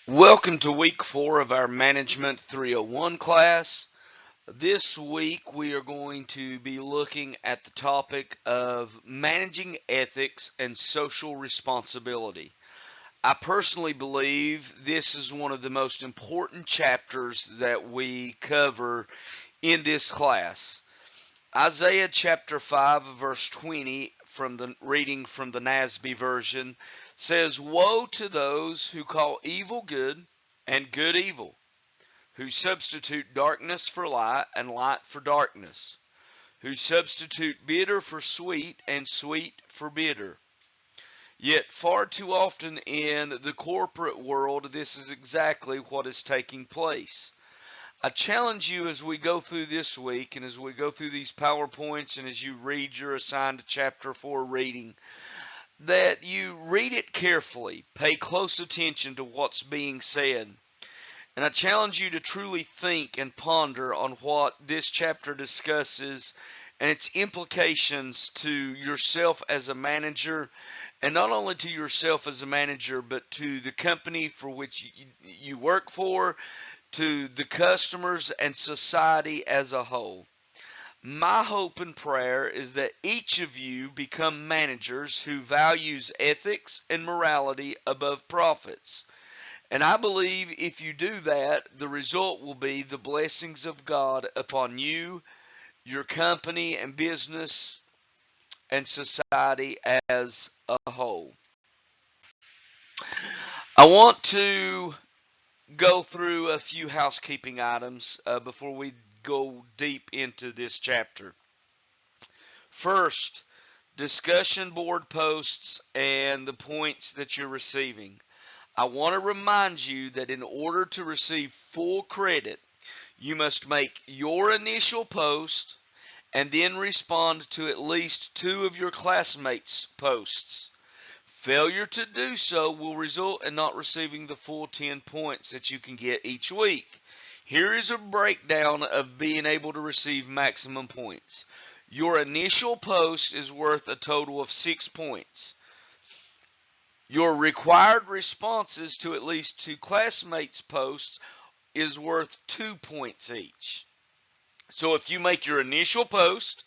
Welcome to week 4 of our Management 301 class. This week we are going to be looking at the topic of managing ethics and social responsibility. I personally believe this is one of the most important chapters that we cover in this class. Isaiah chapter 5 verse 20 from the reading from the NASB version says, "Woe to those who call evil good and good evil, who substitute darkness for light and light for darkness, who substitute bitter for sweet and sweet for bitter." Yet far too often in the corporate world, this is exactly what is taking place. I challenge you as we go through this week and as we go through these PowerPoints and as you read your assigned chapter 4 reading, that you read it carefully, pay close attention to what's being said. And I challenge you to truly think and ponder on what this chapter discusses and its implications to yourself as a manager, and not only to yourself as a manager, but to the company for which you work for, to the customers and society as a whole. My hope and prayer is that each of you become managers who values ethics and morality above profits. And I believe if you do that, the result will be the blessings of God upon you, your company and business and society as a whole. I want to go through a few housekeeping items before we go deep into this chapter. First, discussion board posts and the points that you're receiving. I want to remind you that in order to receive full credit, you must make your initial post and then respond to at least 2 of your classmates' posts. Failure to do so will result in not receiving the full 10 points that you can get each week. Here is a breakdown of being able to receive maximum points. Your initial post is worth a total of 6 points. Your required responses to at least 2 classmates' posts is worth 2 points each. So if you make your initial post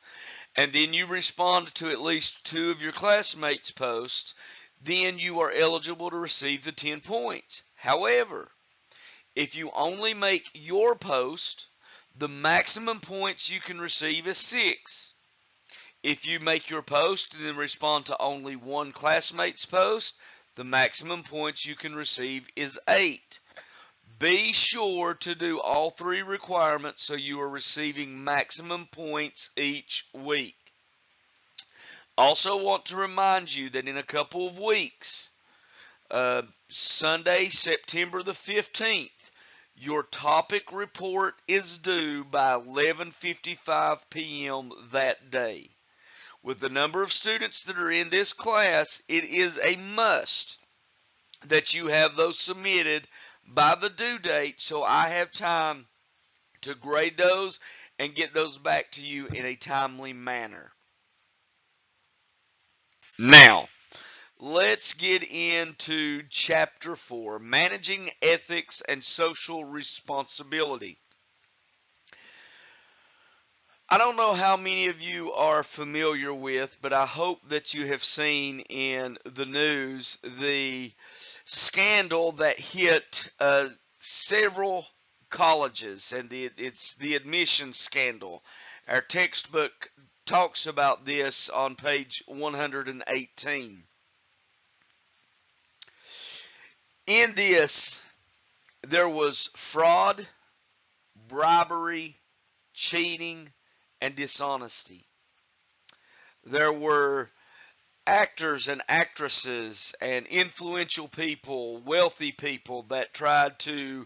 and then you respond to at least 2 of your classmates' posts, then you are eligible to receive the 10 points. However, if you only make your post, the maximum points you can receive is 6. If you make your post and then respond to only one classmate's post, the maximum points you can receive is 8. Be sure to do all 3 requirements so you are receiving maximum points each week. Also want to remind you that in a couple of weeks, Sunday, September the 15th, your topic report is due by 11:55 p.m. that day. With the number of students that are in this class, it is a must that you have those submitted by the due date so I have time to grade those and get those back to you in a timely manner. Now, let's get into chapter 4, managing ethics and social responsibility. I don't know how many of you are familiar with, but I hope that you have seen in the news the scandal that hit several colleges, and it's the admissions scandal. Our textbook talks about this on page 118. In this, there was fraud, bribery, cheating, and dishonesty. There were actors and actresses and influential people, wealthy people that tried to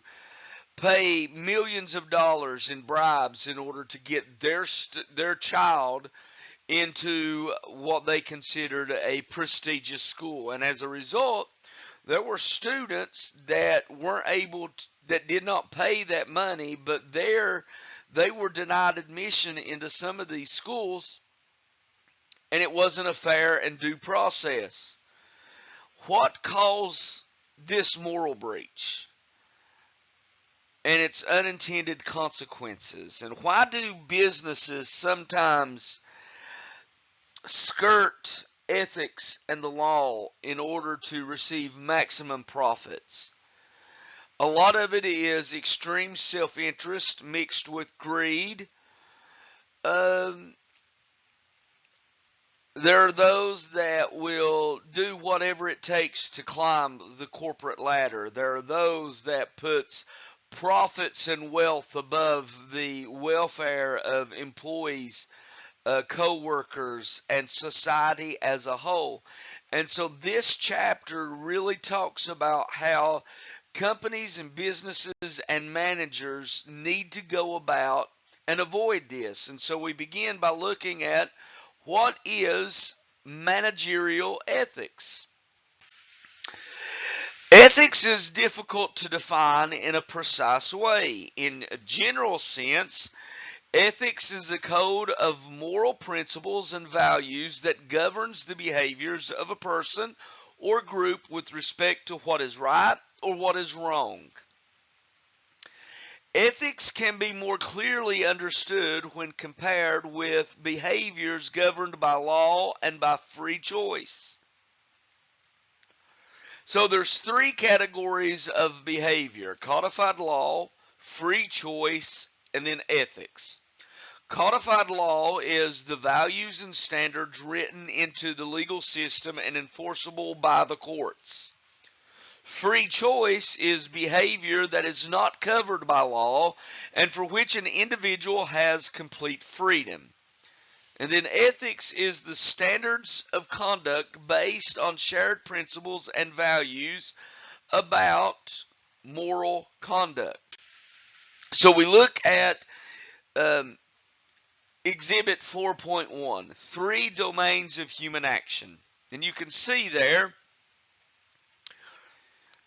pay millions of dollars in bribes in order to get their child into what they considered a prestigious school. And as a result, there were students that weren't able to, that did not pay that money, but they were denied admission into some of these schools, and it wasn't a fair and due process. What caused this moral breach? and its unintended consequences. And why do businesses sometimes skirt ethics and the law in order to receive maximum profits? A lot of it is extreme self-interest mixed with greed. Um, there are those that will do whatever it takes to climb the corporate ladder. There are those that puts profits and wealth above the welfare of employees, co-workers, and society as a whole. And so this chapter really talks about how companies and businesses and managers need to go about and avoid this. And so we begin by looking at what is managerial ethics. Ethics is difficult to define in a precise way. In a general sense, ethics is a code of moral principles and values that governs the behaviors of a person or group with respect to what is right or what is wrong. Ethics can be more clearly understood when compared with behaviors governed by law and by free choice. So there's three categories of behavior: codified law, free choice, and then ethics. Codified law is the values and standards written into the legal system and enforceable by the courts. Free choice is behavior that is not covered by law and for which an individual has complete freedom. And then ethics is the standards of conduct based on shared principles and values about moral conduct. So we look at Exhibit 4.1, 3 domains of human action. And you can see there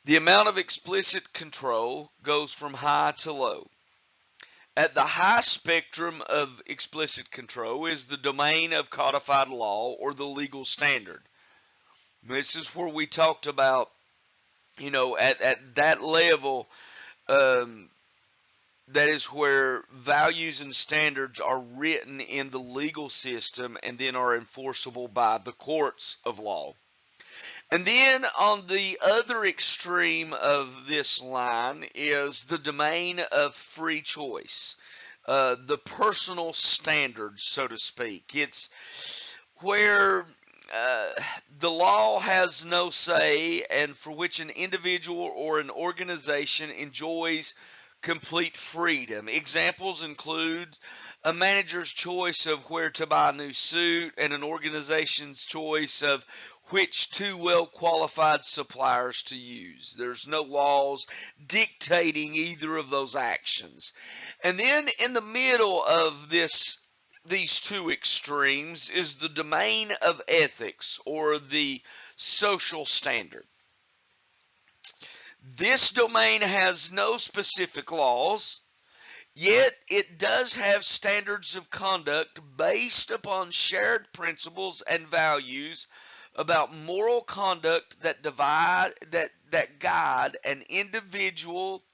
the amount of explicit control goes from high to low. At the high spectrum of explicit control is the domain of codified law or the legal standard. This is where we talked about, at that level, that is where values and standards are written in the legal system and then are enforceable by the courts of law. And then on the other extreme of this line is the domain of free choice, the personal standards, so to speak. It's where the law has no say and for which an individual or an organization enjoys complete freedom. Examples include a manager's choice of where to buy a new suit and an organization's choice of which two well-qualified suppliers to use. There's no laws dictating either of those actions. And then in the middle of these two extremes is the domain of ethics or the social standard. This domain has no specific laws, yet it does have standards of conduct based upon shared principles and values about moral conduct that guide an individual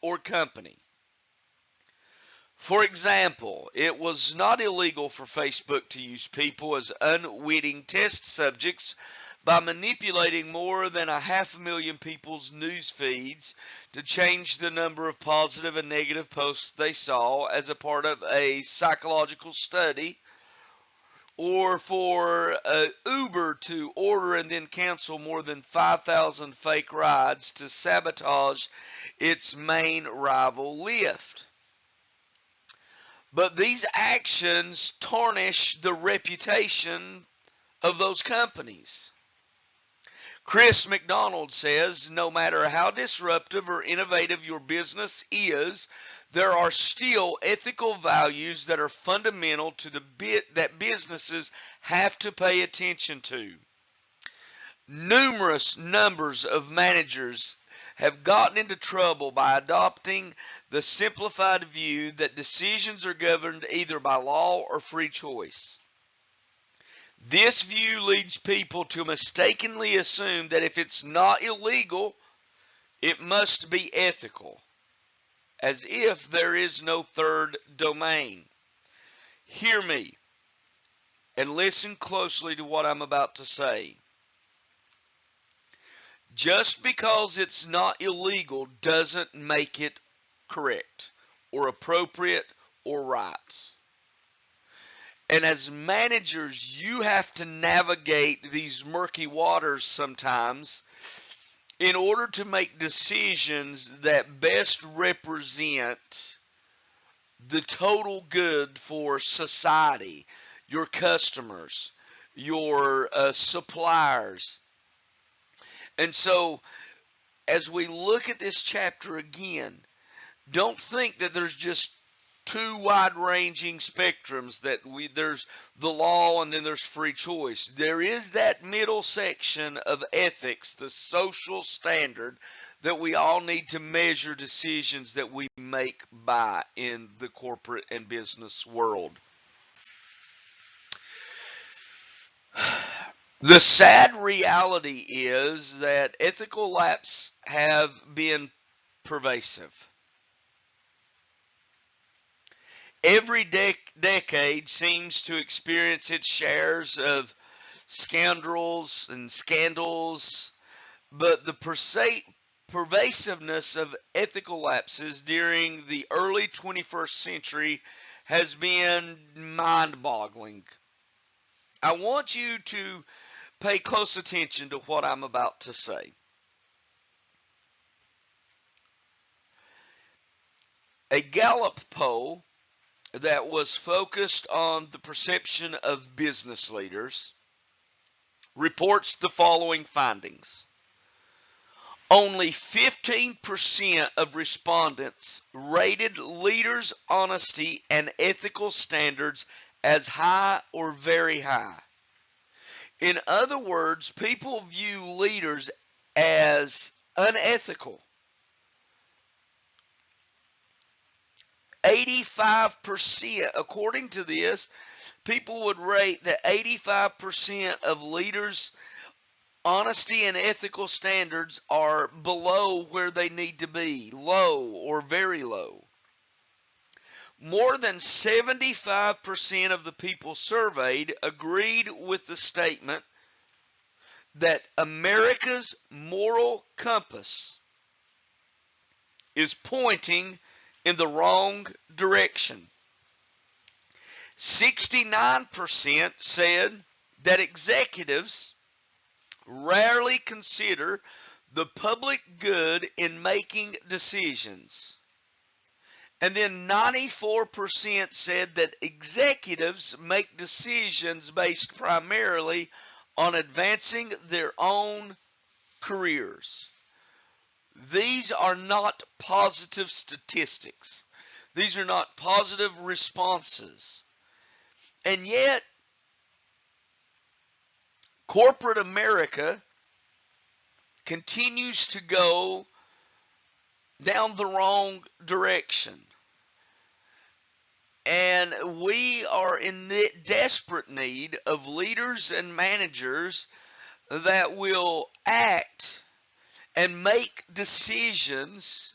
or company. For example, it was not illegal for Facebook to use people as unwitting test subjects by manipulating more than 500,000 people's news feeds to change the number of positive and negative posts they saw as a part of a psychological study, or for Uber to order and then cancel more than 5,000 fake rides to sabotage its main rival Lyft. But these actions tarnish the reputation of those companies. Chris McDonald says, no matter how disruptive or innovative your business is, there are still ethical values that are fundamental to that businesses have to pay attention to. Numerous numbers of managers have gotten into trouble by adopting the simplified view that decisions are governed either by law or free choice. This view leads people to mistakenly assume that if it's not illegal, it must be ethical. as if there is no third domain. Hear me and listen closely to what I'm about to say. Just because it's not illegal doesn't make it correct or appropriate or right. And as managers, you have to navigate these murky waters sometimes in order to make decisions that best represent the total good for society, your customers, your suppliers. And so, as we look at this chapter again, don't think that there's just two wide-ranging spectrums, that there's the law and then there's free choice. There is that middle section of ethics, the social standard that we all need to measure decisions that we make by in the corporate and business world. The sad reality is that ethical lapses have been pervasive. Every decade seems to experience its shares of scoundrels and scandals, but the pervasiveness of ethical lapses during the early 21st century has been mind-boggling. I want you to pay close attention to what I'm about to say. A Gallup poll that was focused on the perception of business leaders reports the following findings. Only 15% of respondents rated leaders' honesty and ethical standards as high or very high. In other words, people view leaders as unethical. 85%, according to this, people would rate that 85% of leaders' honesty and ethical standards are below where they need to be, low or very low. More than 75% of the people surveyed agreed with the statement that America's moral compass is pointing in the wrong direction. 69% said that executives rarely consider the public good in making decisions. And then 94% said that executives make decisions based primarily on advancing their own careers. These are not positive statistics. These are not positive responses. And yet, corporate America continues to go down the wrong direction. And we are in desperate need of leaders and managers that will act and make decisions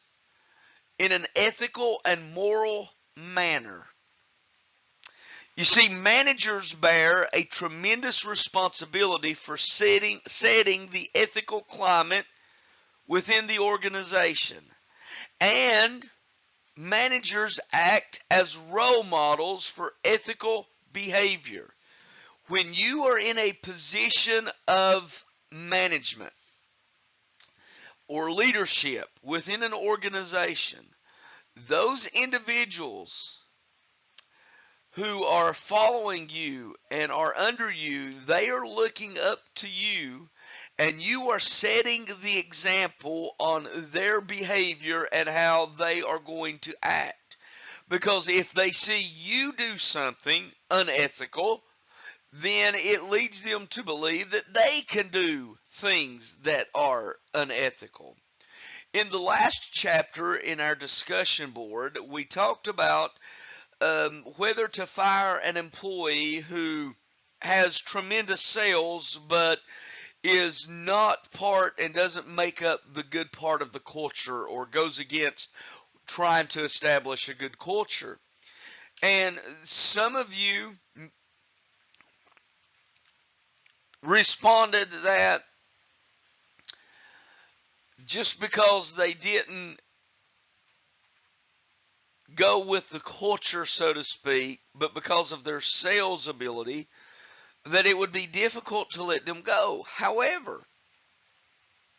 in an ethical and moral manner. You see, managers bear a tremendous responsibility for setting the ethical climate within the organization. And managers act as role models for ethical behavior. When you are in a position of management or leadership within an organization, those individuals who are following you and are under you, they are looking up to you, and you are setting the example on their behavior and how they are going to act. Because if they see you do something unethical, then it leads them to believe that they can do things that are unethical. In the last chapter in our discussion board, we talked about whether to fire an employee who has tremendous sales but is not part and doesn't make up the good part of the culture, or goes against trying to establish a good culture. And some of you responded that just because they didn't go with the culture, so to speak, but because of their sales ability, that it would be difficult to let them go. However,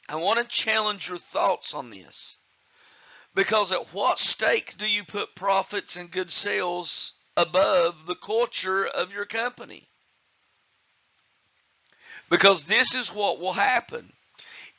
I want to challenge your thoughts on this. Because at what stake do you put profits and good sales above the culture of your company? Because this is what will happen.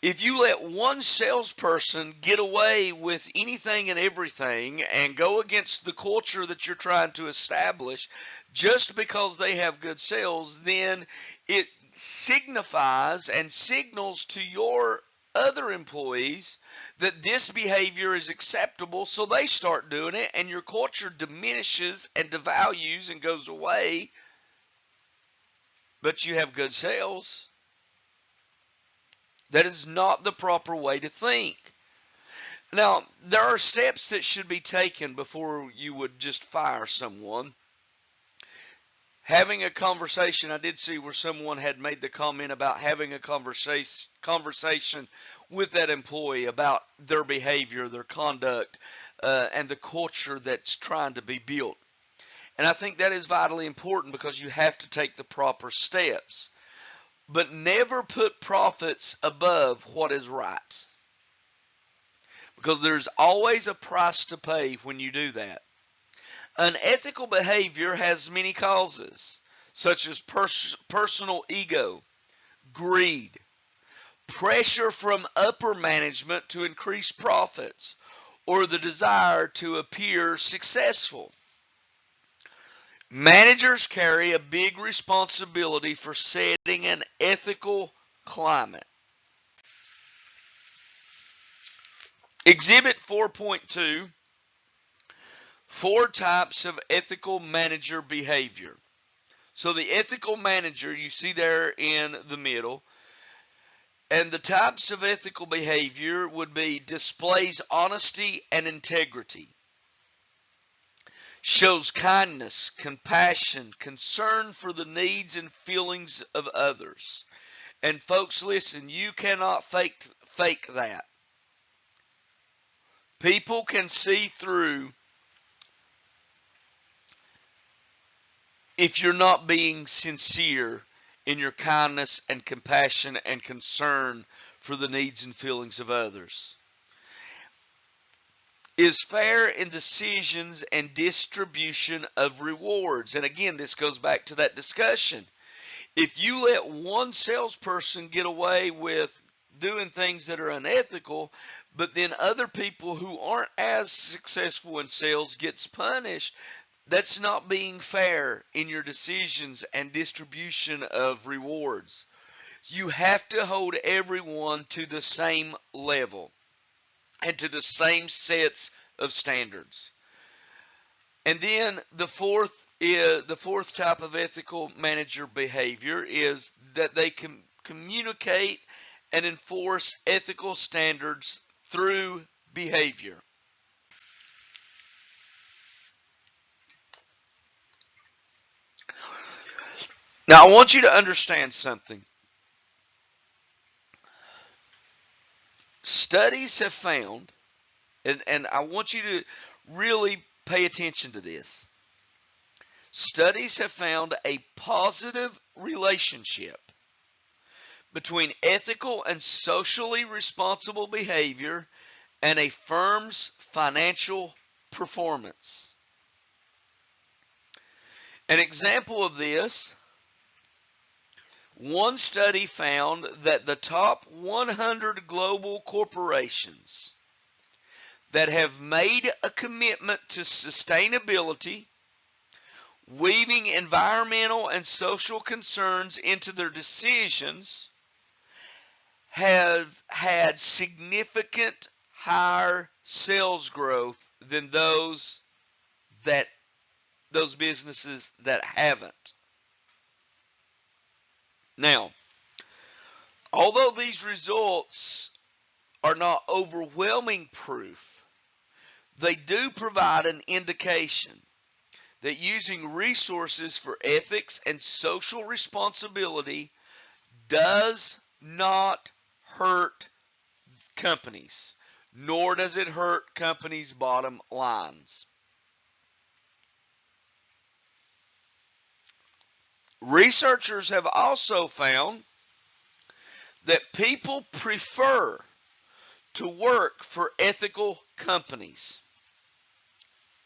If you let one salesperson get away with anything and everything and go against the culture that you're trying to establish just because they have good sales, then it signifies and signals to your other employees that this behavior is acceptable, so they start doing it, and your culture diminishes and devalues and goes away, but you have good sales. That is not the proper way to think. Now, there are steps that should be taken before you would just fire someone. Having a conversation, I did see where someone had made the comment about having a conversation with that employee about their behavior, their conduct, and the culture that's trying to be built. And I think that is vitally important because you have to take the proper steps. But never put profits above what is right. Because there's always a price to pay when you do that. Unethical behavior has many causes, such as personal ego, greed, pressure from upper management to increase profits, or the desire to appear successful. Managers carry a big responsibility for setting an ethical climate. Exhibit 4.2, 4 types of ethical manager behavior. So the ethical manager, you see there in the middle, and the types of ethical behavior would be displays honesty and integrity, shows kindness, compassion, concern for the needs and feelings of others. And folks, listen, you cannot fake that. People can see through if you're not being sincere in your kindness and compassion and concern for the needs and feelings of others. Is fair in decisions and distribution of rewards. And again, this goes back to that discussion. If you let one salesperson get away with doing things that are unethical, but then other people who aren't as successful in sales gets punished, that's not being fair in your decisions and distribution of rewards. You have to hold everyone to the same level and to the same sets of standards. And then the fourth type of ethical manager behavior is that they can communicate and enforce ethical standards through behavior. Now, I want you to understand something. Studies have found, and I want you to really pay attention to this. Studies have found a positive relationship between ethical and socially responsible behavior and a firm's financial performance. An example of this, one study found that the top 100 global corporations that have made a commitment to sustainability, weaving environmental and social concerns into their decisions, have had significant higher sales growth than those businesses that haven't. Now, although these results are not overwhelming proof they do provide an indication that using resources for ethics and social responsibility does not hurt companies, nor does it hurt companies' bottom lines. Researchers have also found that people prefer to work for ethical companies.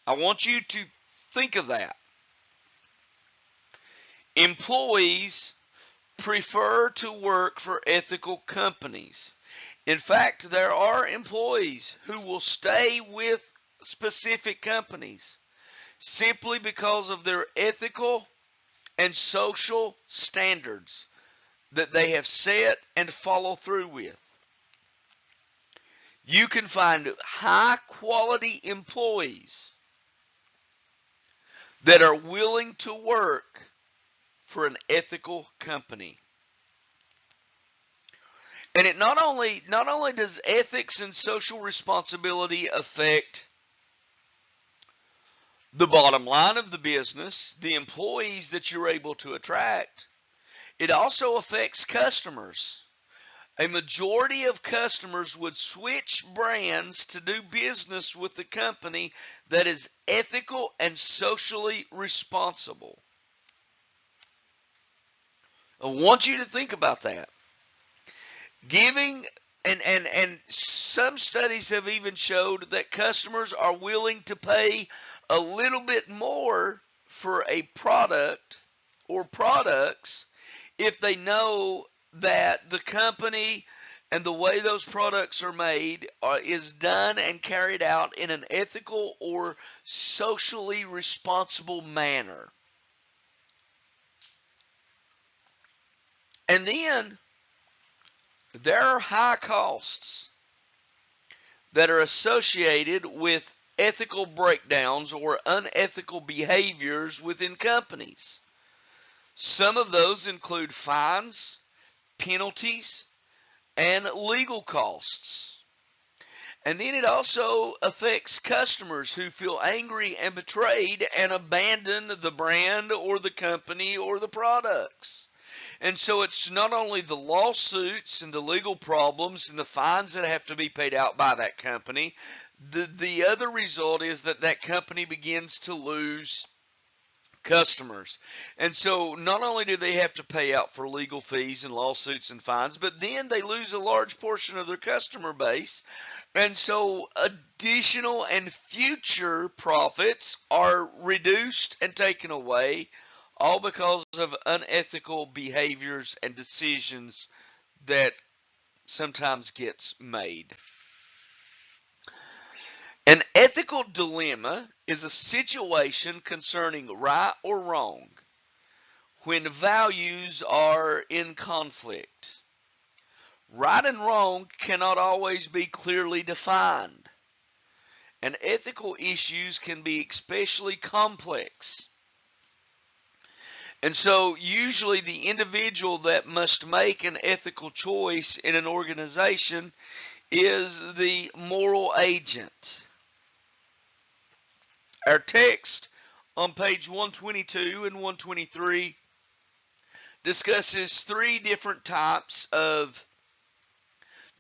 I want you to think of that. Employees prefer to work for ethical companies. In fact, there are employees who will stay with specific companies simply because of their ethical and social standards that they have set and follow through with. You can find high quality employees that are willing to work for an ethical company. And it not only does ethics and social responsibility affect the bottom line of the business, the employees that you're able to attract, it also affects customers. A majority of customers would switch brands to do business with the company that is ethical and socially responsible. I want you to think about that. Giving and some studies have even showed that customers are willing to pay a little bit more for a product or products if they know that the company and the way those products are made is done and carried out in an ethical or socially responsible manner. And then there are high costs that are associated with ethical breakdowns or unethical behaviors within companies. Some of those include fines, penalties, and legal costs. And then it also affects customers who feel angry and betrayed and abandon the brand or the company or the products. And so it's not only the lawsuits and the legal problems and the fines that have to be paid out by that company. The other result is that that company begins to lose customers. And so not only do they have to pay out for legal fees and lawsuits and fines, but then they lose a large portion of their customer base. And so additional and future profits are reduced and taken away, all because of unethical behaviors and decisions that sometimes gets made. An ethical dilemma is a situation concerning right or wrong when values are in conflict. Right and wrong cannot always be clearly defined, and ethical issues can be especially complex. And so usually the individual that must make an ethical choice in an organization is the moral agent. Our text on page 122 and 123 discusses three different types of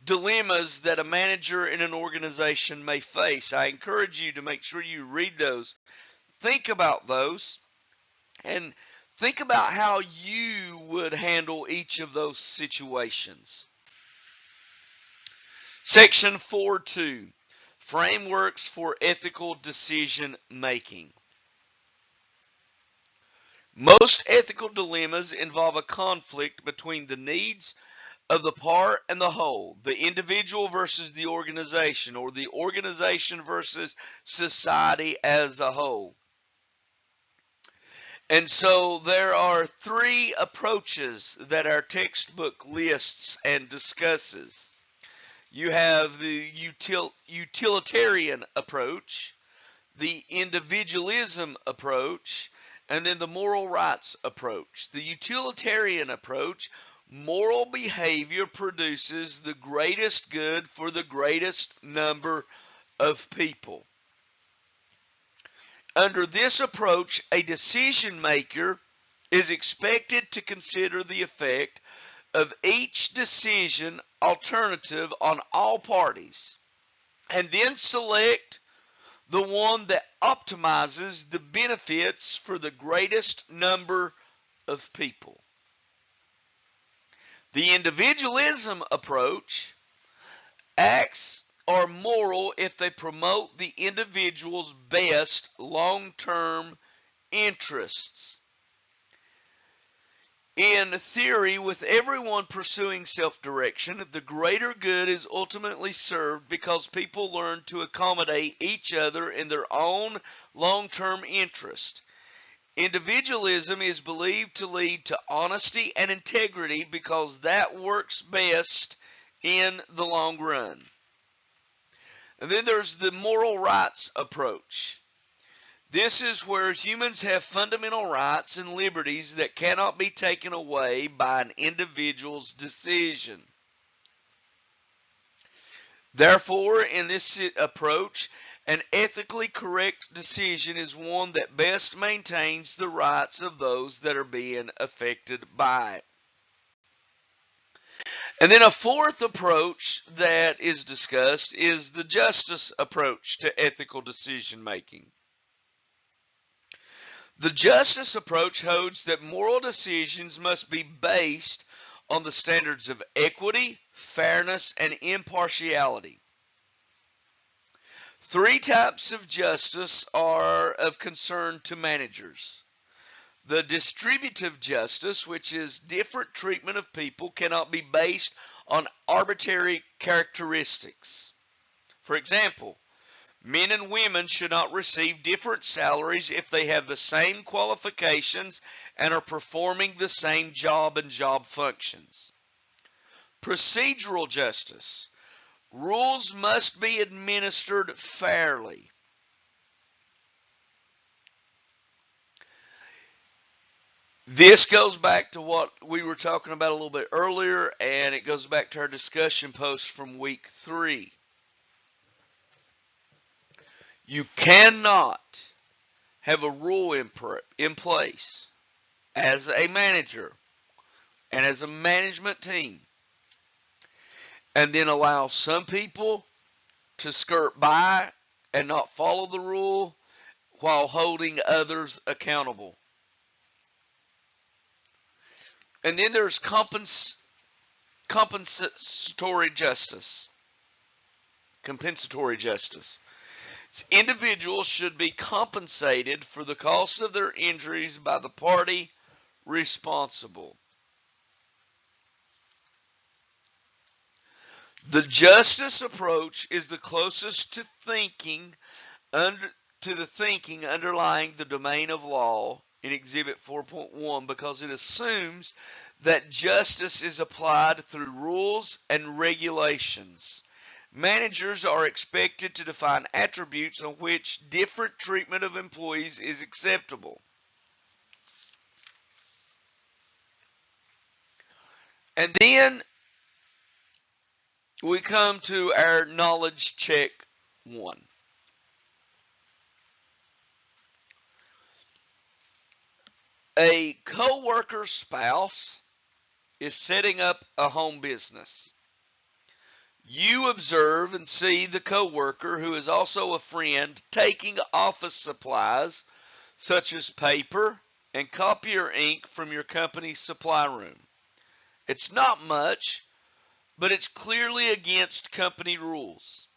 dilemmas that a manager in an organization may face. I encourage you to make sure you read those. Think about those and think about how you would handle each of those situations. Section 4.2, Frameworks for Ethical Decision Making. Most ethical dilemmas involve a conflict between the needs of the part and the whole, the individual versus the organization, or the organization versus society as a whole. And so there are three approaches that our textbook lists and discusses. You have the utilitarian approach, the individualism approach, and then the moral rights approach. The utilitarian approach, moral behavior produces the greatest good for the greatest number of people. Under this approach, a decision maker is expected to consider the effect of each decision alternative on all parties, and then select the one that optimizes the benefits for the greatest number of people. The individualism approach acts are moral if they promote the individual's best long-term interests. In theory, with everyone pursuing self-direction, the greater good is ultimately served because people learn to accommodate each other in their own long-term interest. Individualism is believed to lead to honesty and integrity because that works best in the long run. And then there's the moral rights approach. This is where humans have fundamental rights and liberties that cannot be taken away by an individual's decision. Therefore, in this approach, an ethically correct decision is one that best maintains the rights of those that are being affected by it. And then a fourth approach that is discussed is the justice approach to ethical decision making. The justice approach holds that moral decisions must be based on the standards of equity, fairness, and impartiality. Three types of justice are of concern to managers. The distributive justice, which is different treatment of people, cannot be based on arbitrary characteristics. For example, men and women should not receive different salaries if they have the same qualifications and are performing the same job and job functions. Procedural justice. Rules must be administered fairly. This goes back to what we were talking about a little bit earlier, and it goes back to our discussion post from week 3. You cannot have a rule in place as a manager and as a management team and then allow some people to skirt by and not follow the rule while holding others accountable. And then there's compensatory justice. Compensatory justice. Individuals should be compensated for the cost of their injuries by the party responsible. The justice approach is the closest to the thinking underlying the domain of law in Exhibit 4.1 because it assumes that justice is applied through rules and regulations. Managers are expected to define attributes on which different treatment of employees is acceptable. And then we come to our knowledge check 1. A co-worker's spouse is setting up a home business. You observe and see the co-worker, who is also a friend, taking office supplies such as paper and copier ink from your company's supply room. It's not much, but it's clearly against company rules.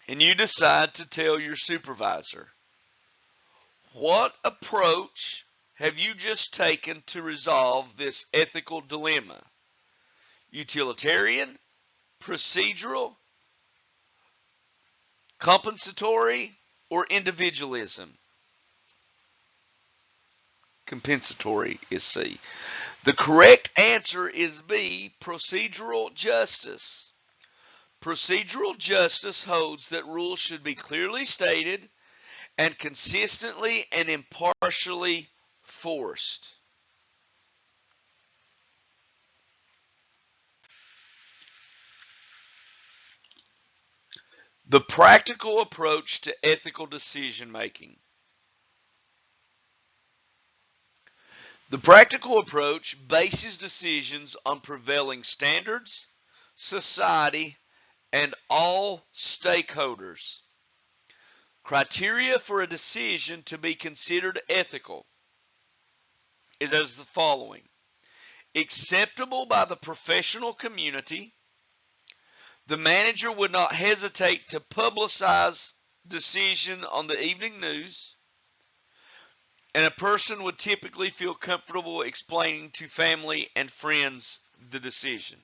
And you decide to tell your supervisor. What approach have you just taken to resolve this ethical dilemma? Utilitarian, procedural, compensatory, or individualism? Compensatory is C. The correct answer is B, procedural justice. Procedural justice holds that rules should be clearly stated and consistently and impartially forced. The practical approach to ethical decision making. The practical approach bases decisions on prevailing standards, society, and all stakeholders. Criteria for a decision to be considered ethical is as the following: acceptable by the professional community. The manager would not hesitate to publicize decision on the evening news, and a person would typically feel comfortable explaining to family and friends the decision.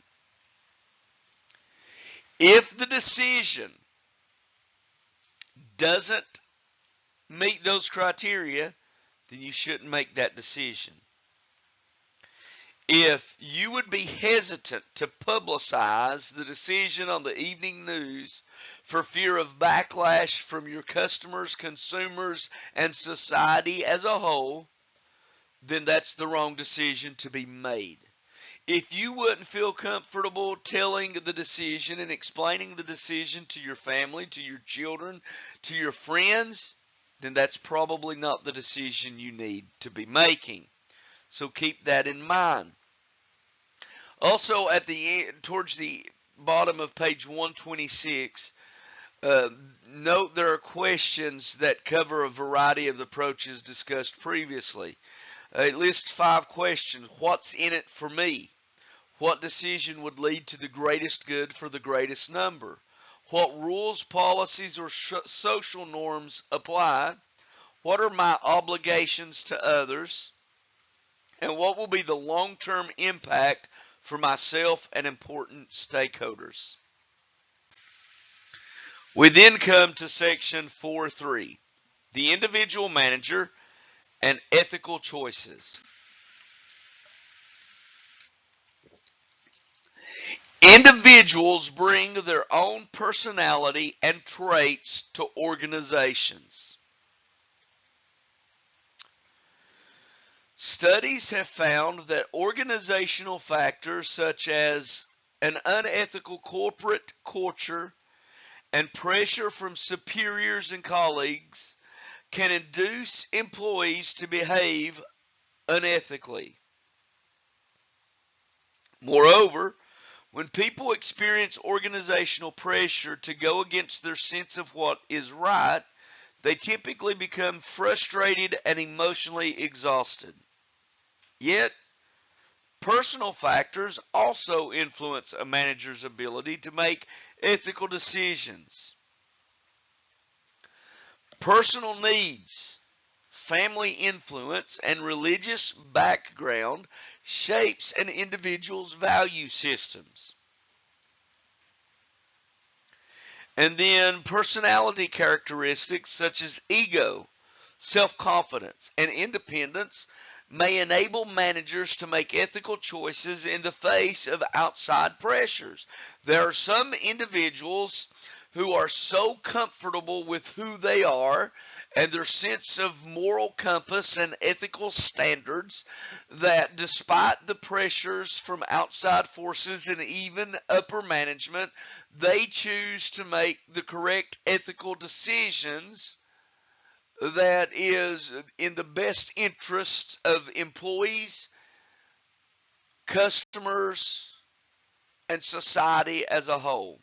If the decision doesn't meet those criteria, then you shouldn't make that decision. If you would be hesitant to publicize the decision on the evening news for fear of backlash from your customers, consumers, and society as a whole, then that's the wrong decision to be made. If you wouldn't feel comfortable telling the decision and explaining the decision to your family, to your children, to your friends, then that's probably not the decision you need to be making. So keep that in mind. Also, at the end, towards the bottom of page 126, note there are questions that cover a variety of the approaches discussed previously. It lists 5 questions. What's in it for me? What decision would lead to the greatest good for the greatest number? What rules, policies, or social norms apply? What are my obligations to others? And what will be the long-term impact for myself and important stakeholders? We then come to section 4.3, the individual manager and ethical choices. Individuals bring their own personality and traits to organizations. Studies have found that organizational factors such as an unethical corporate culture and pressure from superiors and colleagues can induce employees to behave unethically. Moreover, when people experience organizational pressure to go against their sense of what is right, they typically become frustrated and emotionally exhausted. Yet, personal factors also influence a manager's ability to make ethical decisions. Personal needs, family influence, and religious background shapes an individual's value systems. And then personality characteristics such as ego, self-confidence, and independence may enable managers to make ethical choices in the face of outside pressures. There are some individuals who are so comfortable with who they are and their sense of moral compass and ethical standards that despite the pressures from outside forces and even upper management, they choose to make the correct ethical decisions that is in the best interest of employees, customers, and society as a whole.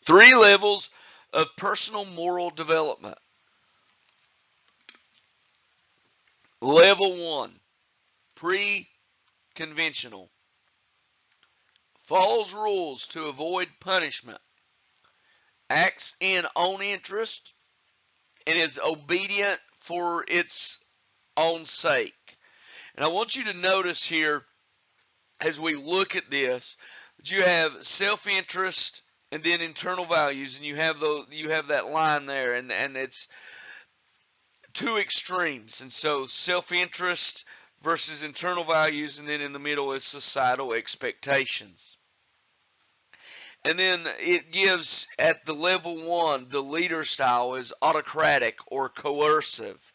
3 levels of personal moral development. Level 1, pre-conventional. Follows rules to avoid punishment, acts in own interest, and is obedient for its own sake. And I want you to notice here, as we look at this, that you have self-interest and then internal values, and you have that line there, and it's 2 extremes. And so self-interest versus internal values, and then in the middle is societal expectations. And then it gives at the level 1, the leader style is autocratic or coercive.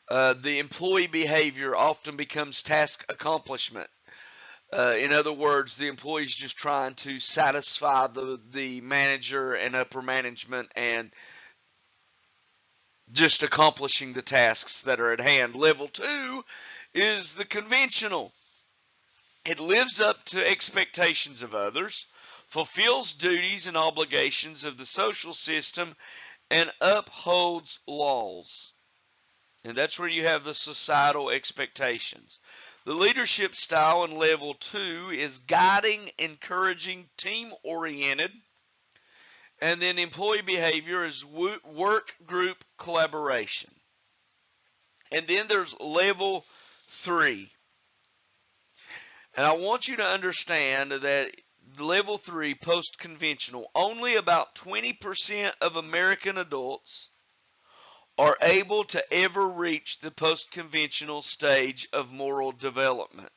The employee behavior often becomes task accomplishment. In other words, the employee is just trying to satisfy the manager and upper management and just accomplishing the tasks that are at hand. Level 2 is the conventional. It lives up to expectations of others, fulfills duties and obligations of the social system, and upholds laws. And that's where you have the societal expectations. The leadership style in level 2 is guiding, encouraging, team-oriented. And then employee behavior is work group collaboration. And then there's level 3. And I want you to understand that level 3, post-conventional, only about 20% of American adults are able to ever reach the post-conventional stage of moral development.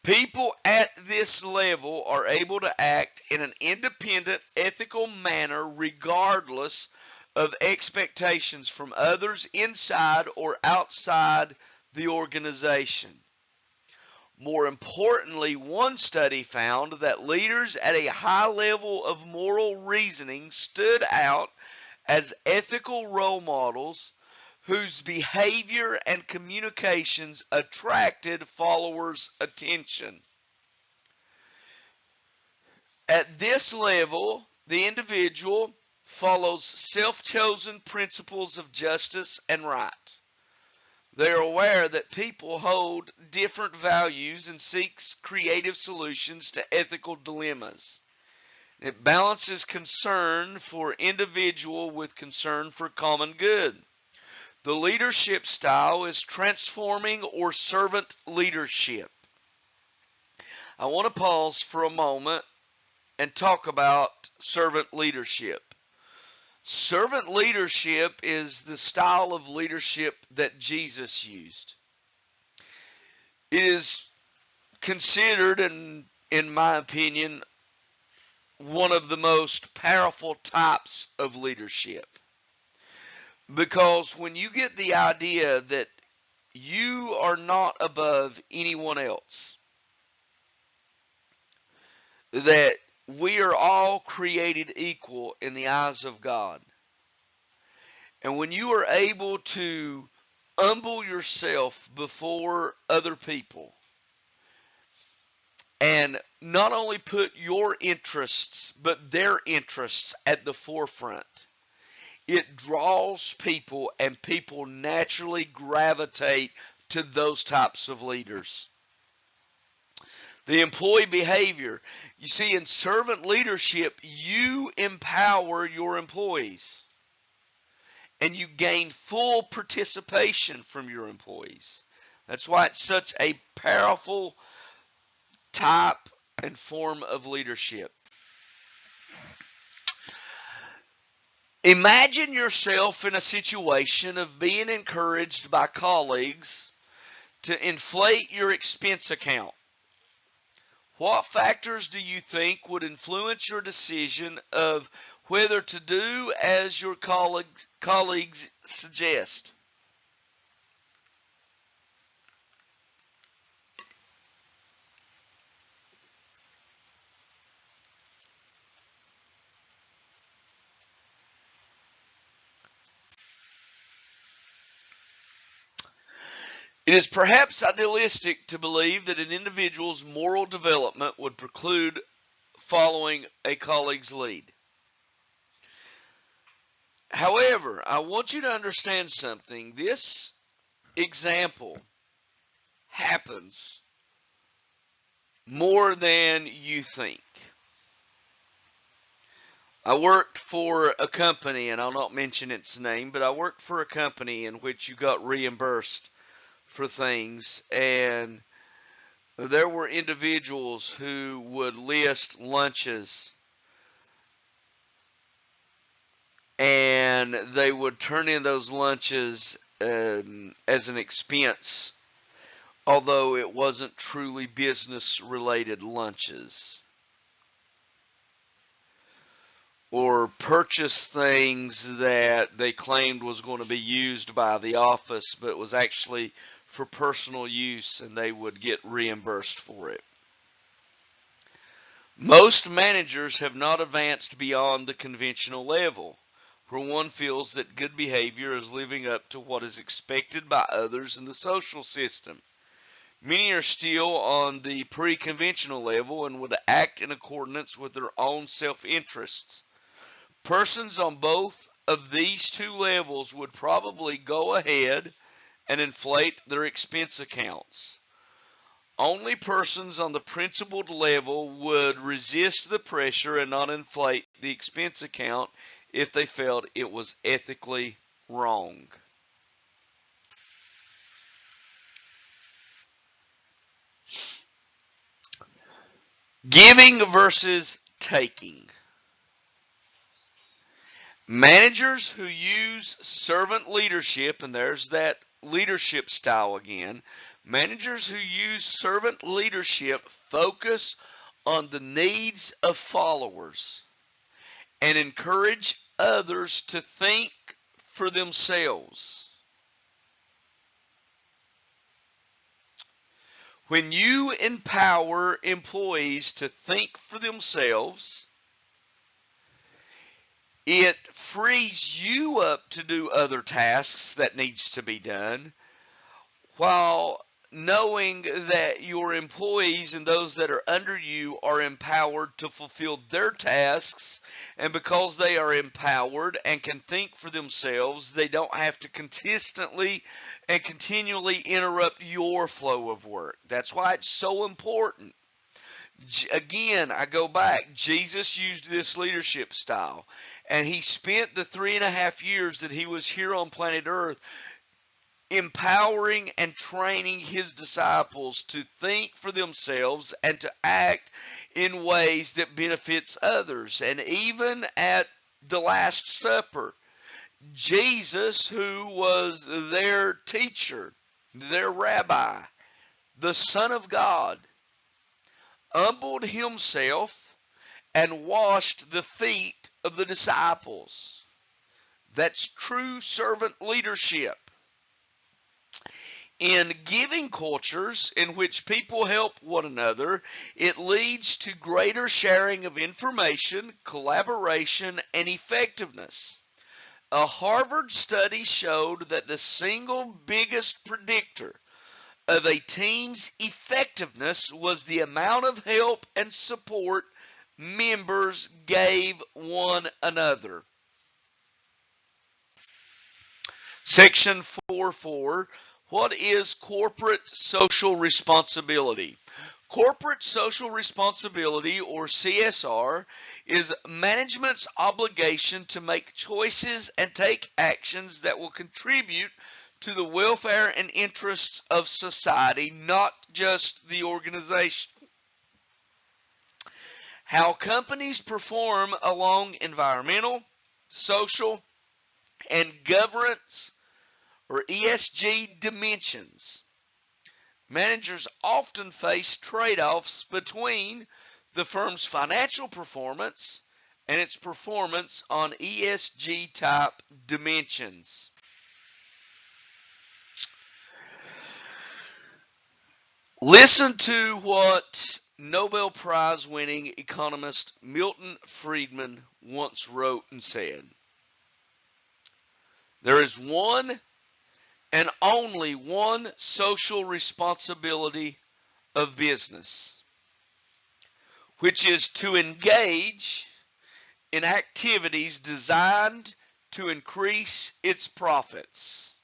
People at this level are able to act in an independent, ethical manner regardless of expectations from others inside or outside the organization. More importantly, one study found that leaders at a high level of moral reasoning stood out as ethical role models whose behavior and communications attracted followers' attention. At this level, the individual follows self-chosen principles of justice and right. They are aware that people hold different values and seeks creative solutions to ethical dilemmas. It balances concern for individual with concern for common good. The leadership style is transforming or servant leadership. I want to pause for a moment and talk about servant leadership. Servant leadership is the style of leadership that Jesus used. It is considered, and in my opinion, one of the most powerful types of leadership. Because when you get the idea that you are not above anyone else, that we are all created equal in the eyes of God, and when you are able to humble yourself before other people and not only put your interests but their interests at the forefront, it draws people, and people naturally gravitate to those types of leaders. The employee behavior. You see, in servant leadership, you empower your employees, and you gain full participation from your employees. That's why it's such a powerful type and form of leadership. Imagine yourself in a situation of being encouraged by colleagues to inflate your expense account. What factors do you think would influence your decision of whether to do as your colleagues suggest? It is perhaps idealistic to believe that an individual's moral development would preclude following a colleague's lead. However, I want you to understand something. This example happens more than you think. I worked for a company, and I'll not mention its name, but I worked for a company in which you got reimbursed for things, and there were individuals who would list lunches, and they would turn in those lunches as an expense, although it wasn't truly business related lunches, or purchase things that they claimed was going to be used by the office, but it was actually for personal use, and they would get reimbursed for it. Most managers have not advanced beyond the conventional level. where one feels that good behavior is living up to what is expected by others in the social system. Many are still on the pre-conventional level and would act in accordance with their own self-interests. Persons on both of these two levels would probably go ahead and inflate their expense accounts. Only persons on the principled level would resist the pressure and not inflate the expense account if they felt it was ethically wrong. Giving versus taking. Managers who use servant leadership, and there's that leadership style again, managers who use servant leadership focus on the needs of followers and encourage others to think for themselves. When you empower employees to think for themselves, it frees you up to do other tasks that needs to be done while knowing that your employees and those that are under you are empowered to fulfill their tasks, and because they are empowered and can think for themselves, they don't have to consistently and continually interrupt your flow of work. That's why it's so important. Again, I go back. Jesus used this leadership style, and he spent the 3.5 years that he was here on planet Earth empowering and training his disciples to think for themselves and to act in ways that benefits others. And even at the Last Supper, Jesus, who was their teacher, their rabbi, the Son of God, humbled himself and washed the feet of the disciples. That's true servant leadership. In giving cultures in which people help one another, it leads to greater sharing of information, collaboration, and effectiveness. A Harvard study showed that the single biggest predictor of a team's effectiveness was the amount of help and support members gave one another. Section 4.4, what is corporate social responsibility? Corporate social responsibility, or CSR, is management's obligation to make choices and take actions that will contribute to the welfare and interests of society, not just the organization. How companies perform along environmental, social, and governance or ESG dimensions. Managers often face trade-offs between the firm's financial performance and its performance on ESG type dimensions. Listen to what Nobel Prize winning economist Milton Friedman once wrote and said. There is one and only one social responsibility of business, which is to engage in activities designed to increase its profits.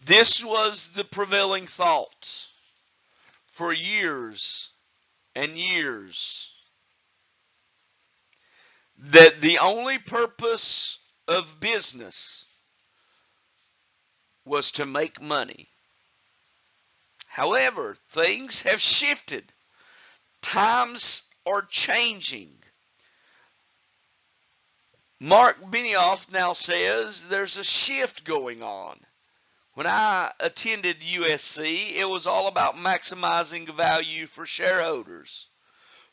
This was the prevailing thought for years and years, that the only purpose of business was to make money. However, things have shifted. Times are changing. Mark Benioff now says there's a shift going on. When I attended USC, it was all about maximizing value for shareholders.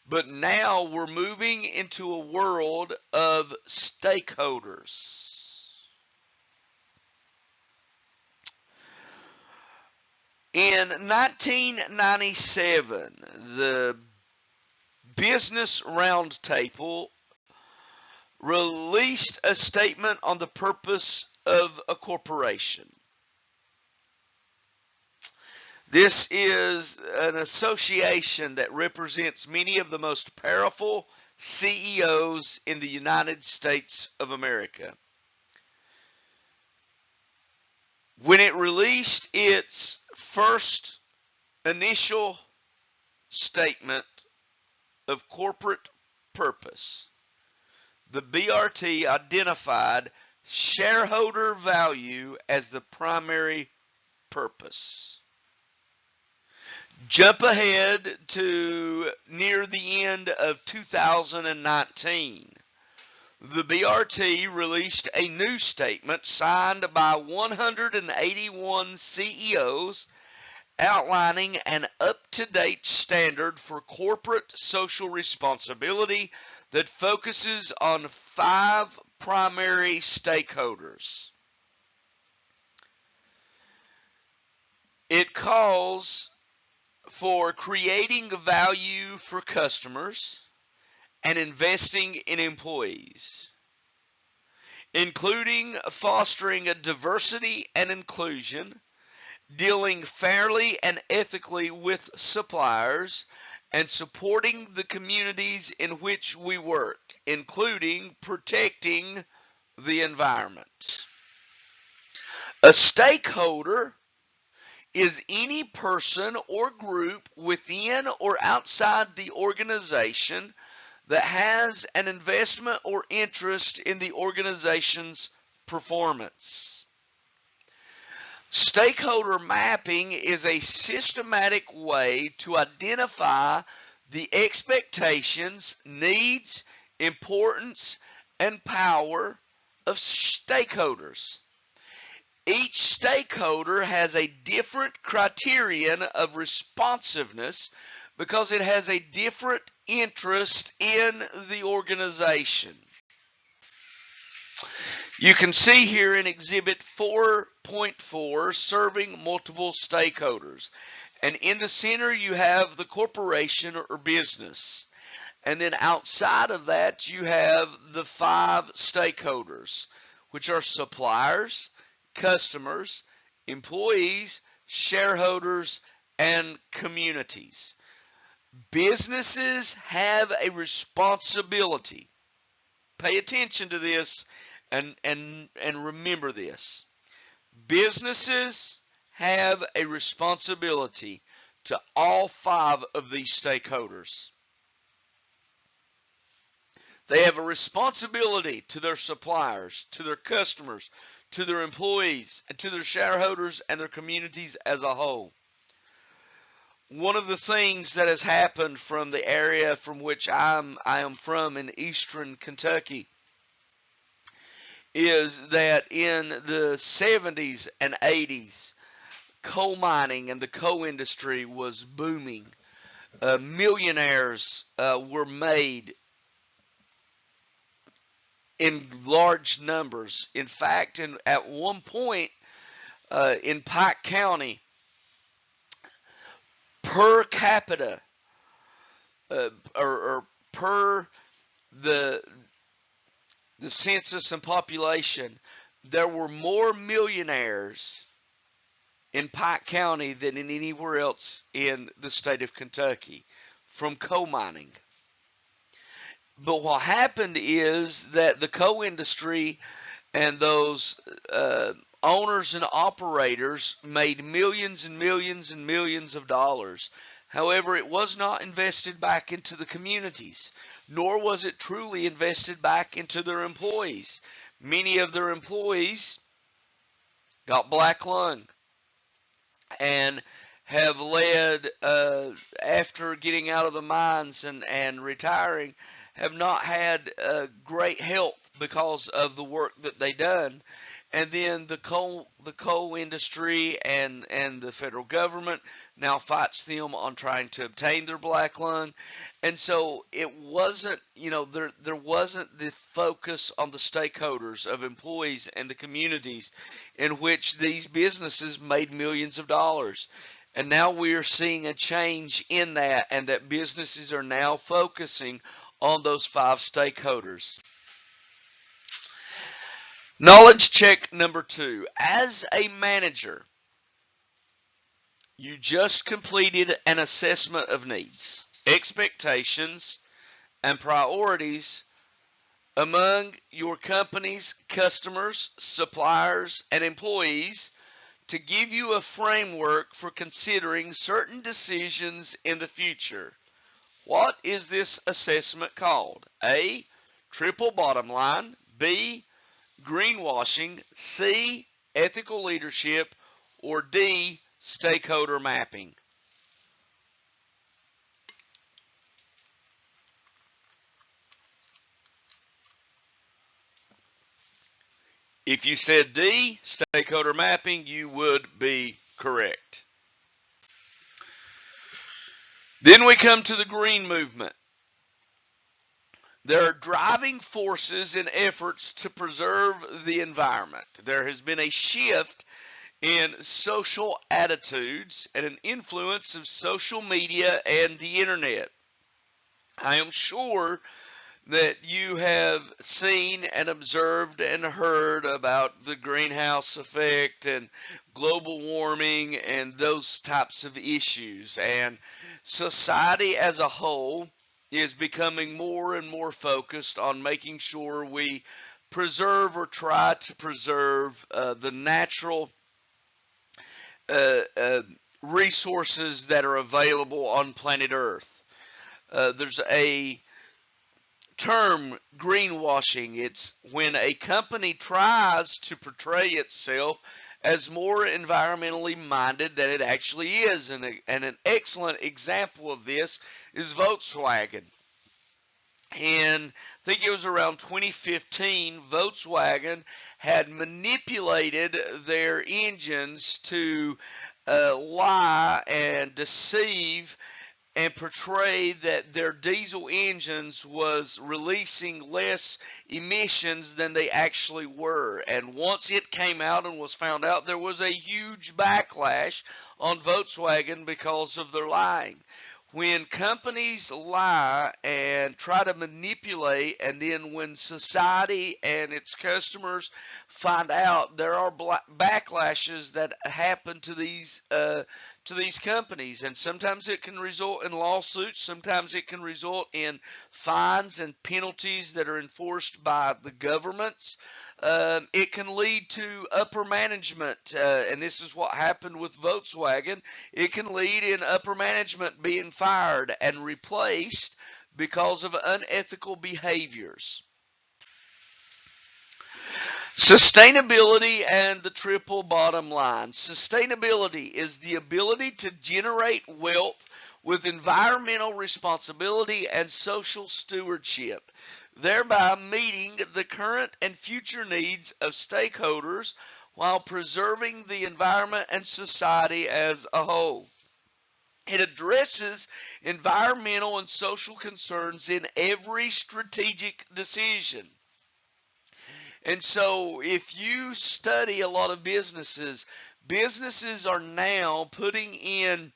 But now we're moving into a world of stakeholders. In 1997, the Business Roundtable released a statement on the purpose of a corporation. This is an association that represents many of the most powerful CEOs in the United States of America. When it released its first initial statement of corporate purpose, the BRT identified shareholder value as the primary purpose. Jump ahead to near the end of 2019. The BRT released a new statement signed by 181 CEOs outlining an up-to-date standard for corporate social responsibility that focuses on 5 primary stakeholders. It calls for creating value for customers and investing in employees, including fostering a diversity and inclusion, dealing fairly and ethically with suppliers, and supporting the communities in which we work, including protecting the environment. A stakeholder is any person or group within or outside the organization that has an investment or interest in the organization's performance. Stakeholder mapping is a systematic way to identify the expectations, needs, importance, and power of stakeholders. Each stakeholder has a different criterion of responsiveness because it has a different interest in the organization. You can see here in Exhibit 4.4, serving multiple stakeholders. And in the center, you have the corporation or business. And then outside of that, you have the 5 stakeholders, which are suppliers, customers, employees, shareholders, and communities. Businesses have a responsibility. Pay attention to this and remember this. Businesses have a responsibility to all 5 of these stakeholders. They have a responsibility to their suppliers, to their customers, to their employees, and to their shareholders and their communities as a whole. One of the things that has happened from the area from which I am from in eastern Kentucky is that in the 70s and 80s, coal mining and the coal industry was booming. Millionaires were made in large numbers. In fact, at one point in Pike County, per capita, or per the census and population, there were more millionaires in Pike County than in anywhere else in the state of Kentucky from coal mining. But what happened is that the coal industry and those owners and operators made millions and millions and millions of dollars. However, it was not invested back into the communities, nor was it truly invested back into their employees. Many of their employees got black lung and have led, after getting out of the mines and retiring, have not had great health because of the work that they done. And then the coal industry and the federal government now fights them on trying to obtain their black lung. And so it wasn't, there wasn't the focus on the stakeholders of employees and the communities in which these businesses made millions of dollars. And now we are seeing a change in that, and that businesses are now focusing on those 5 stakeholders. Knowledge check number 2. As a manager, you just completed an assessment of needs, expectations, and priorities among your company's customers, suppliers, and employees to give you a framework for considering certain decisions in the future. What is this assessment called? A, triple bottom line. B, greenwashing. C, ethical leadership. Or D, stakeholder mapping. If you said D, stakeholder mapping, you would be correct. Then we come to the green movement. There are driving forces in efforts to preserve the environment. There has been a shift in social attitudes and an influence of social media and the internet. I am sure that you have seen and observed and heard about the greenhouse effect and global warming and those types of issues. And society as a whole is becoming more and more focused on making sure we preserve or try to preserve the natural uh, uh, resources that are available on planet Earth. There's a term, greenwashing. It's when a company tries to portray itself as more environmentally minded than it actually is. And an excellent example of this is Volkswagen. And I think it was around 2015, Volkswagen had manipulated their engines to lie and deceive and portray that their diesel engines was releasing less emissions than they actually were. And once it came out and was found out, there was a huge backlash on Volkswagen because of their lying. When companies lie and try to manipulate, and then when society and its customers find out, there are backlashes that happen to these companies, and sometimes it can result in lawsuits. Sometimes it can result in fines and penalties that are enforced by the governments. It can lead to upper management, and this is what happened with Volkswagen. It can lead in upper management being fired and replaced because of unethical behaviors. Sustainability and the triple bottom line. Sustainability is the ability to generate wealth with environmental responsibility and social stewardship, thereby meeting the current and future needs of stakeholders while preserving the environment and society as a whole. It addresses environmental and social concerns in every strategic decision. And so if you study a lot of businesses, businesses are now putting in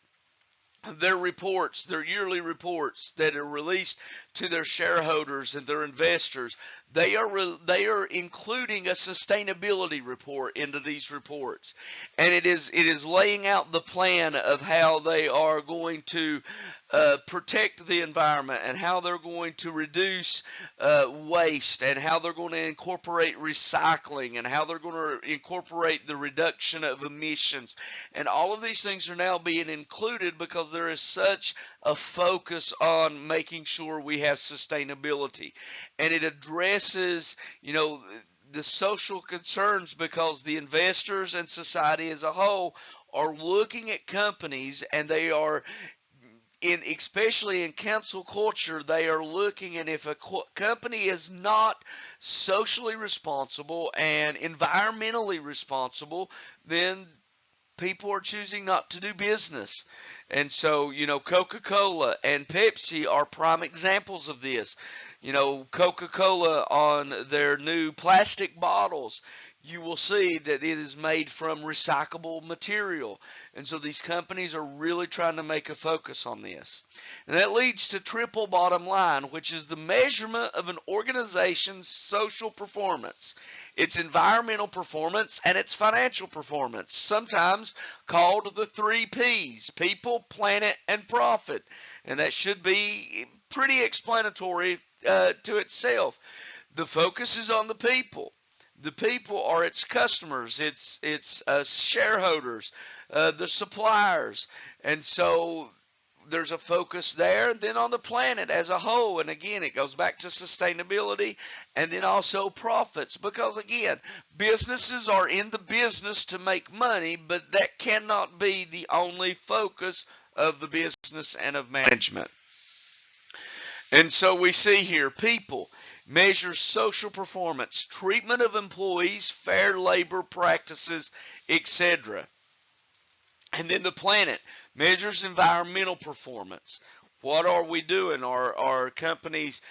their reports, their yearly reports that are released to their shareholders and their investors. They are including a sustainability report into these reports, and it is laying out the plan of how they are going to protect the environment, and how they're going to reduce waste, and how they're going to incorporate recycling, and how they're going to incorporate the reduction of emissions. And all of these things are now being included because there is such a focus on making sure we have sustainability. And it addresses, the social concerns, because the investors and society as a whole are looking at companies, and they are especially in cancel culture, they are looking, and if a company is not socially responsible and environmentally responsible, then people are choosing not to do business. And so, Coca-Cola and Pepsi are prime examples of this. Coca-Cola on their new plastic bottles you will see that it is made from recyclable material. And so these companies are really trying to make a focus on this. And that leads to triple bottom line, which is the measurement of an organization's social performance, its environmental performance, and its financial performance, sometimes called the 3 Ps: people, planet, and profit. And that should be pretty explanatory to itself. The focus is on the people. The people are its customers, its shareholders, the suppliers, and so there's a focus there. Then on the planet as a whole, and again, it goes back to sustainability, and then also profits, because again, businesses are in the business to make money, but that cannot be the only focus of the business and of management. And so we see here, people measures social performance, treatment of employees, fair labor practices, etc. And then the planet measures environmental performance. What are we doing? Are companies,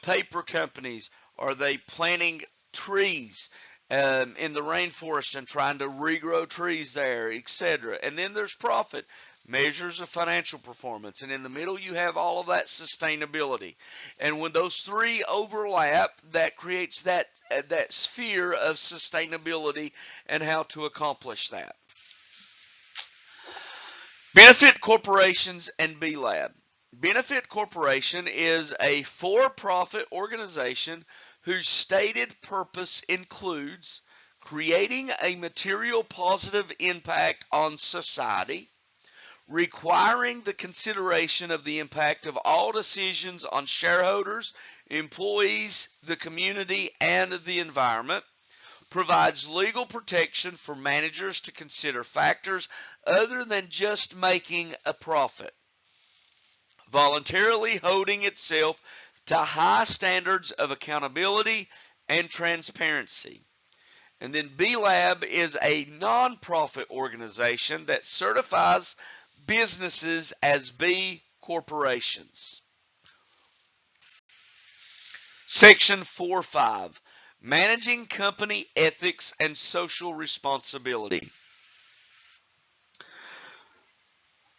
paper companies, are they planting trees in the rainforest and trying to regrow trees there, etc.? And then there's profit, measures of financial performance, and in the middle you have all of that sustainability. And when those three overlap, that creates that sphere of sustainability and how to accomplish that. Benefit corporations and B-Lab. Benefit Corporation is a for-profit organization whose stated purpose includes creating a material positive impact on society, requiring the consideration of the impact of all decisions on shareholders, employees, the community, and the environment, provides legal protection for managers to consider factors other than just making a profit, voluntarily holding itself to high standards of accountability and transparency. And then B-Lab is a nonprofit organization that certifies businesses as B corporations. Section 4.5, Managing Company Ethics and Social Responsibility.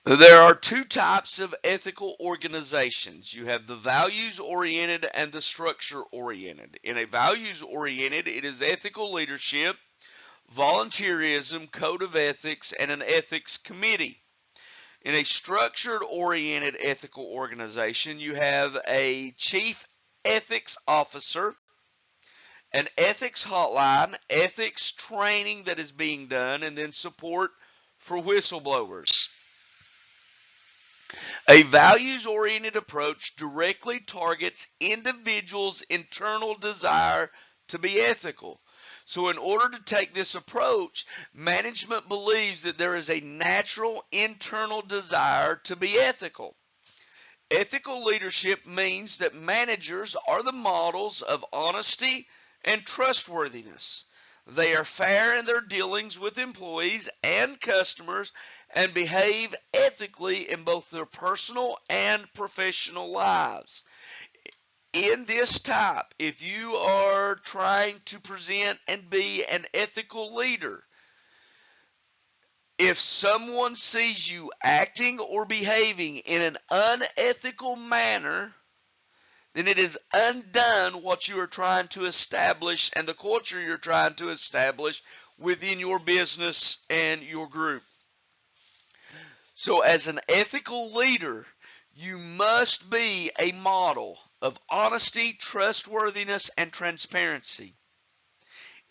There are two types of ethical organizations. You have the values-oriented and the structure-oriented. In a values-oriented, it is ethical leadership, volunteerism, code of ethics, and an ethics committee. In a structured-oriented ethical organization, you have a chief ethics officer, an ethics hotline, ethics training that is being done, and then support for whistleblowers. A values-oriented approach directly targets individuals' internal desire to be ethical. So in order to take this approach, management believes that there is a natural internal desire to be ethical. Ethical leadership means that managers are the models of honesty and trustworthiness. They are fair in their dealings with employees and customers and behave ethically in both their personal and professional lives. In this type, if you are trying to present and be an ethical leader, if someone sees you acting or behaving in an unethical manner, then it is undone what you are trying to establish and the culture you're trying to establish within your business and your group. So as an ethical leader, you must be a model of honesty, trustworthiness, and transparency.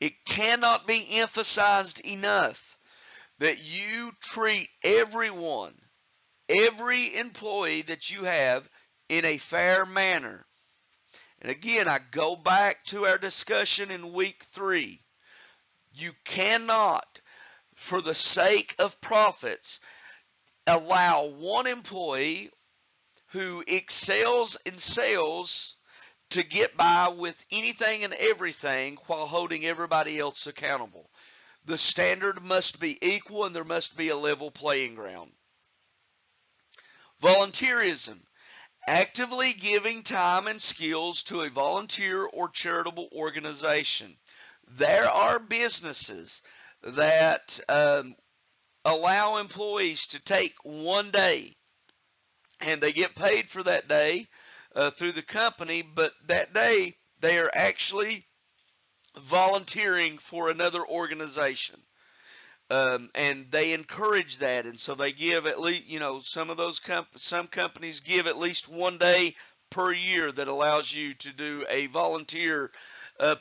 It cannot be emphasized enough that you treat everyone, every employee that you have, in a fair manner. And again, I go back to our discussion in week 3. You cannot, for the sake of profits, allow one employee who excels in sales to get by with anything and everything while holding everybody else accountable. The standard must be equal and there must be a level playing ground. Volunteerism. Actively giving time and skills to a volunteer or charitable organization. There are businesses that allow employees to take one day, and they get paid for that day through the company, but that day they are actually volunteering for another organization. And they encourage that, and so they give at least, some of those some companies give at least one day per year that allows you to do a volunteer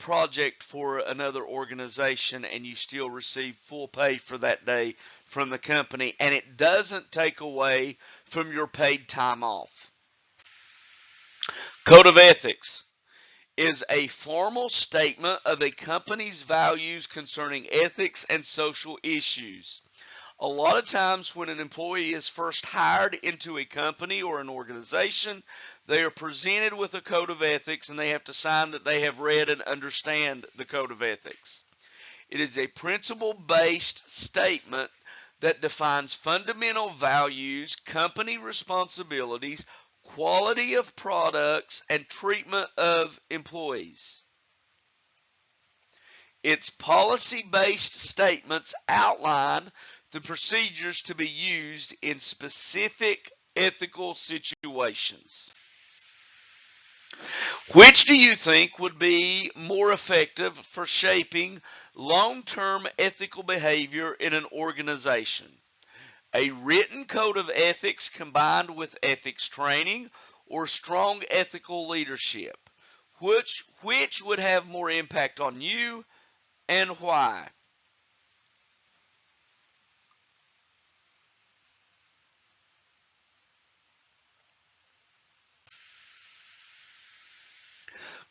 project for another organization, and you still receive full pay for that day from the company, and it doesn't take away from your paid time off. Code of ethics is a formal statement of a company's values concerning ethics and social issues. A lot of times when an employee is first hired into a company or an organization, they are presented with a code of ethics, and they have to sign that they have read and understand the code of ethics. It is a principle-based statement that defines fundamental values, company responsibilities, quality of products, and treatment of employees. Its policy-based statements outline the procedures to be used in specific ethical situations. Which do you think would be more effective for shaping long-term ethical behavior in an organization? A written code of ethics combined with ethics training, or strong ethical leadership? Which would have more impact on you, and why?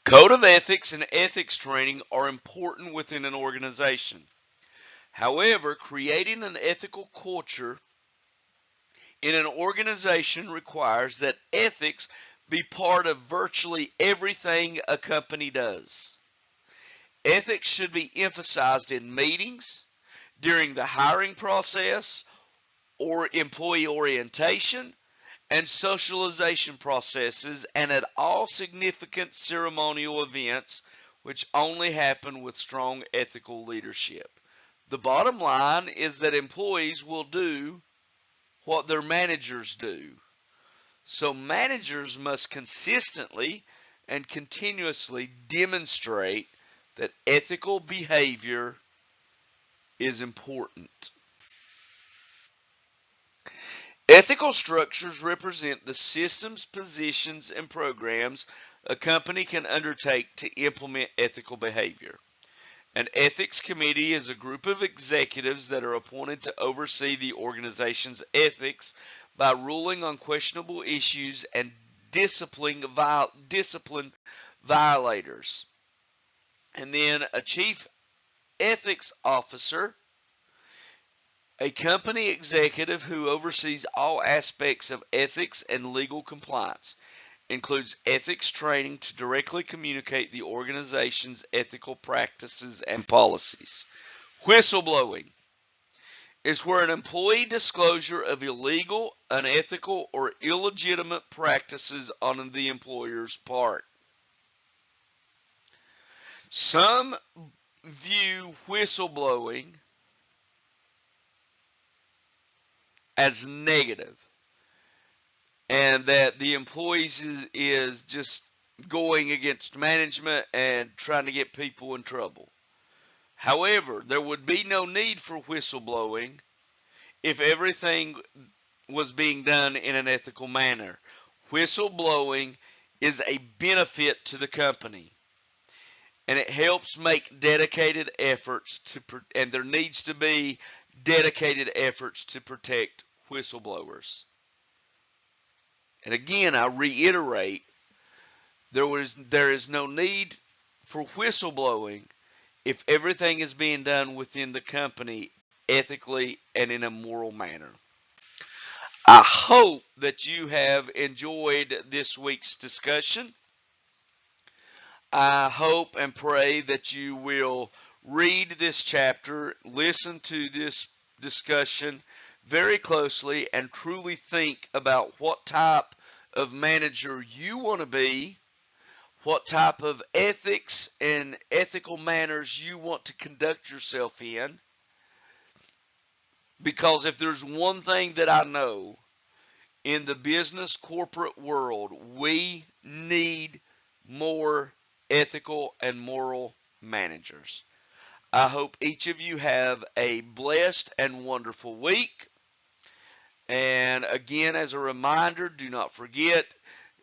Code of ethics and ethics training are important within an organization. However, creating an ethical culture in an organization requires that ethics be part of virtually everything a company does. Ethics should be emphasized in meetings, during the hiring process, or employee orientation and socialization processes, and at all significant ceremonial events, which only happen with strong ethical leadership. The bottom line is that employees will do what their managers do. So managers must consistently and continuously demonstrate that ethical behavior is important. Ethical structures represent the systems, positions, and programs a company can undertake to implement ethical behavior. An ethics committee is a group of executives that are appointed to oversee the organization's ethics by ruling on questionable issues and discipline violators. And then a chief ethics officer, a company executive who oversees all aspects of ethics and legal compliance, includes ethics training to directly communicate the organization's ethical practices and policies. Whistleblowing is where an employee disclosure of illegal, unethical, or illegitimate practices on the employer's part. Some view whistleblowing as negative, and that the employees is just going against management and trying to get people in trouble. However, there would be no need for whistleblowing if everything was being done in an ethical manner. Whistleblowing is a benefit to the company, and it helps make dedicated efforts and there needs to be dedicated efforts to protect whistleblowers. And again, I reiterate, there is no need for whistleblowing if everything is being done within the company ethically and in a moral manner. I hope that you have enjoyed this week's discussion. I hope and pray that you will read this chapter, listen to this discussion very closely, and truly think about what type of manager you want to be, what type of ethics and ethical manners you want to conduct yourself in. Because if there's one thing that I know in the business corporate world, we need more ethical and moral managers. I hope each of you have a blessed and wonderful week. And again, as a reminder, do not forget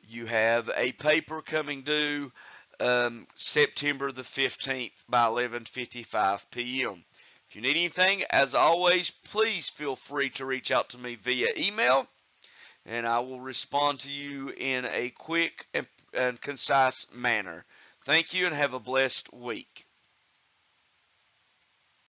you have a paper coming due September the 15th by 11:55 p.m. If you need anything, as always, please feel free to reach out to me via email, and I will respond to you in a quick and concise manner. Thank you, and have a blessed week.